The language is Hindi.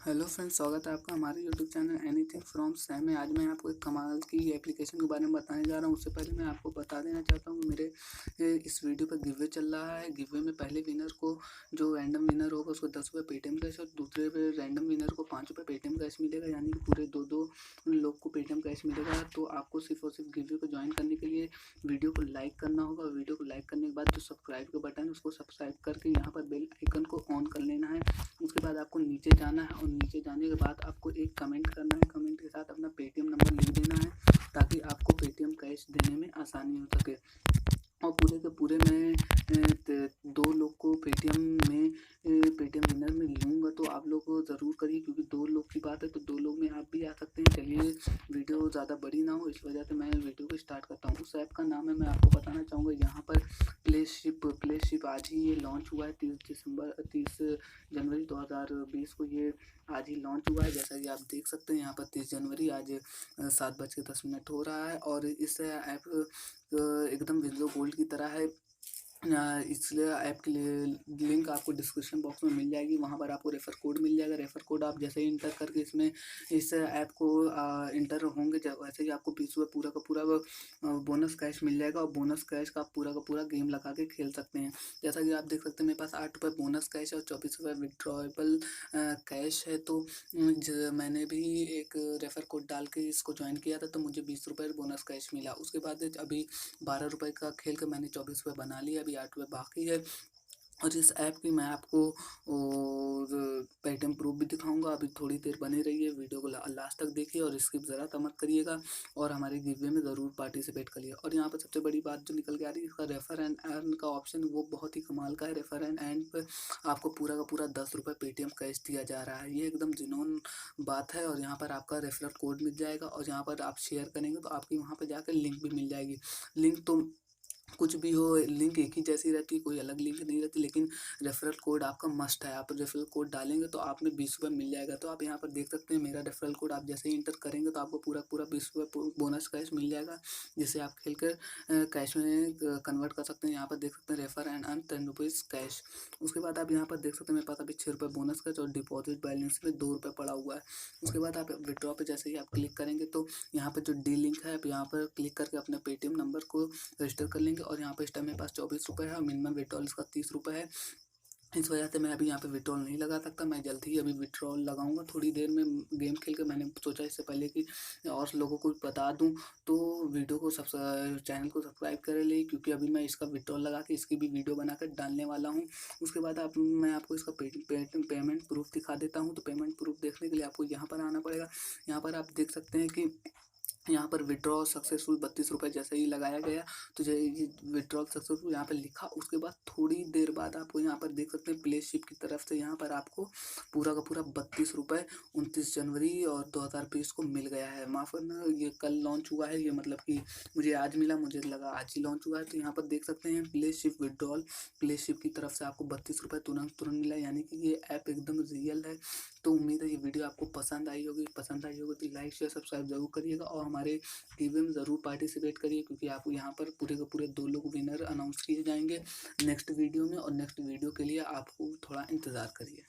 हेलो फ्रेंड्स, स्वागत है आपका हमारे YouTube channel anything from Sam में। आज मैं आपको एक कमाल की एप्लीकेशन के बारे में बताने जा रहा हूँ। उससे पहले मैं आपको बता देना चाहता हूँ मेरे इस वीडियो पर गिव अवे चल रहा है। गिव अवे में पहले विनर को, जो रैंडम विनर होगा, उसको 10 रुपये पेटीएम कैश, और दूसरे पे रैंडम विनर को 5 रुपये पेटीएम कैश मिलेगा। यानी कि पूरे दो दो लोग को पेटीएम कैश मिलेगा। तो आपको सिर्फ और सिर्फ गिव अवे को ज्वाइन करने के लिए वीडियो को लाइक करना होगा। वीडियो को लाइक करने के बाद जो सब्सक्राइब का बटन है उसको सब्सक्राइब करके यहाँ पर बेल आइकन को ऑन कर लेना है। उसके बाद आपको नीचे जाना है और नीचे जाने के बाद आपको एक कमेंट करना है। कमेंट के साथ अपना पेटीएम नंबर लिख देना है ताकि आपको पेटीएम कैश देने में आसानी हो सके। और पूरे के पूरे मैं 2 लोग को पेटीएम विनर में लूँगा, तो आप लोग ज़रूर करिए क्योंकि 2 लोग की बात है, तो 2 लोग में आप भी आ सकते हैं। चलिए, वीडियो ज़्यादा बड़ी ना हो, इस वजह से मैं वीडियो को स्टार्ट करता हूँ। उस ऐप का नाम है, मैं आपको बताना चाहूँगा यहाँ पर प्लेशिप आज ही ये लॉन्च हुआ है। 30 जनवरी 2020 को ये आज ही लॉन्च हुआ है। जैसा कि आप देख सकते हैं यहाँ पर 30 जनवरी आज 7:10 हो रहा है। और इस ऐप एकदम विंडो गोल्ड की तरह है। इसलिए ऐप के लिए लिंक आपको डिस्क्रिप्शन बॉक्स में मिल जाएगी। वहाँ पर आपको रेफ़र कोड मिल जाएगा। रेफ़र कोड आप जैसे ही इंटर करके इसमें इस ऐप को इंटर होंगे, वैसे ही आपको 20 रुपये पूरा का पूरा बोनस कैश मिल जाएगा। और बोनस कैश का आप पूरा का पूरा गेम लगा के खेल सकते हैं। जैसा कि आप देख सकते हैं मेरे पास 8 रुपये बोनस कैश है और 24 रुपये विड्रॉएबल कैश है। तो मैंने भी एक रेफ़र कोड डाल के इसको ज्वाइन किया था, तो मुझे 20 रुपये बोनस कैश मिला। उसके बाद अभी 12 रुपये का खेल के मैंने 24 रुपये बना लिया। अभी 8 रुपये बाकी है। और इस ऐप की मैं आपको और पेटीएम प्रूफ भी दिखाऊंगा। अभी थोड़ी देर बने रहिए, वीडियो को लास्ट तक देखिए और स्किप ज़रा सा मत करिएगा। और हमारे गिव में ज़रूर पार्टिसिपेट करिए। और यहाँ पर सबसे बड़ी बात जो निकल के आ रही है, इसका रेफर एंड अर्न का ऑप्शन, वो बहुत ही कमाल का है। रेफर एंड अर्न पर आपको पूरा का पूरा 10 रुपये पेटीएम कैश दिया जा रहा है। ये एकदम जिनोन बात है। और यहाँ पर आपका रेफरल कोड मिल जाएगा और यहाँ पर आप शेयर करेंगे तो आपकी वहाँ पर जाकर लिंक भी मिल जाएगी। लिंक तो कुछ भी हो, लिंक एक ही जैसी रहती है, कोई अलग लिंक नहीं रहती, लेकिन रेफरल कोड आपका मस्ट है। आप रेफरल कोड डालेंगे तो आप में 20 रुपये मिल जाएगा। तो आप यहाँ पर देख सकते हैं मेरा रेफरल कोड आप जैसे ही इंटर करेंगे तो आपको पूरा पूरा 20 रुपये बोनस कैश मिल जाएगा, जिसे आप खेल कर कैश में कन्वर्ट कर सकते हैं। यहाँ पर देख सकते हैं refer and earn 10 rupees cash. उसके बाद आप यहाँ पर देख सकते हैं मेरे पास अभी 6 रुपये बोनस कैश और डिपॉजिट बैलेंस में 2 रुपये पड़ा हुआ है। उसके बाद आप विड्रॉ पे जैसे ही आप क्लिक करेंगे तो यहाँ पर जो डी लिंक है, आप यहाँ पर क्लिक करके अपने पेटीएम नंबर को रजिस्टर कर लेंगे। और यहाँ पे इस टाइम मेरे पास 24 रुपये है और मिनिमम विड्रॉल इसका 30 रुपये है। इस वजह से मैं अभी यहाँ पे विड्रॉल नहीं लगा सकता। मैं जल्द ही अभी विड्रॉल लगाऊंगा थोड़ी देर में। गेम खेल के मैंने सोचा इससे पहले कि और लोगों को बता दूं, तो वीडियो को चैनल को सब्सक्राइब कर ले, क्योंकि अभी मैं इसका विड्रॉल लगा के इसकी भी वीडियो बनाकर डालने वाला हूँ। उसके बाद मैं आपको इसका पेमेंट प्रूफ दिखा देता हूँ। तो पेमेंट प्रूफ देखने के लिए आपको यहाँ पर आना पड़ेगा। यहाँ पर आप देख सकते हैं कि यहाँ पर विड्रॉ सक्सेसफुल 32 रुपये जैसे ही लगाया गया, तो जो विड्रॉल सक्सेसफुल यहाँ पर लिखा, उसके बाद थोड़ी देर बाद आपको यहाँ पर देख सकते हैं प्ले शिप की तरफ से यहाँ पर आपको पूरा का पूरा 32 रुपये 29 जनवरी और 2020 को मिल गया है। माफ़ करना, ये कल लॉन्च हुआ है। ये मतलब कि मुझे आज मिला, मुझे लगा आज ही लॉन्च हुआ है। तो यहाँ पर देख सकते हैं play ship withdrawal, play ship की तरफ से आपको 32 रुपये तुरंत मिला। यानी कि ये ऐप एकदम रियल है। तो उम्मीद है ये वीडियो आपको पसंद आई होगी। तो लाइक शेयर सब्सक्राइब जरूर करिएगा और हमारे गिव में ज़रूर पार्टिसिपेट करिए, क्योंकि आपको यहाँ पर पूरे के पूरे 2 लोग विनर अनाउंस किए जाएंगे नेक्स्ट वीडियो में। और नेक्स्ट वीडियो के लिए आपको थोड़ा इंतज़ार करिए।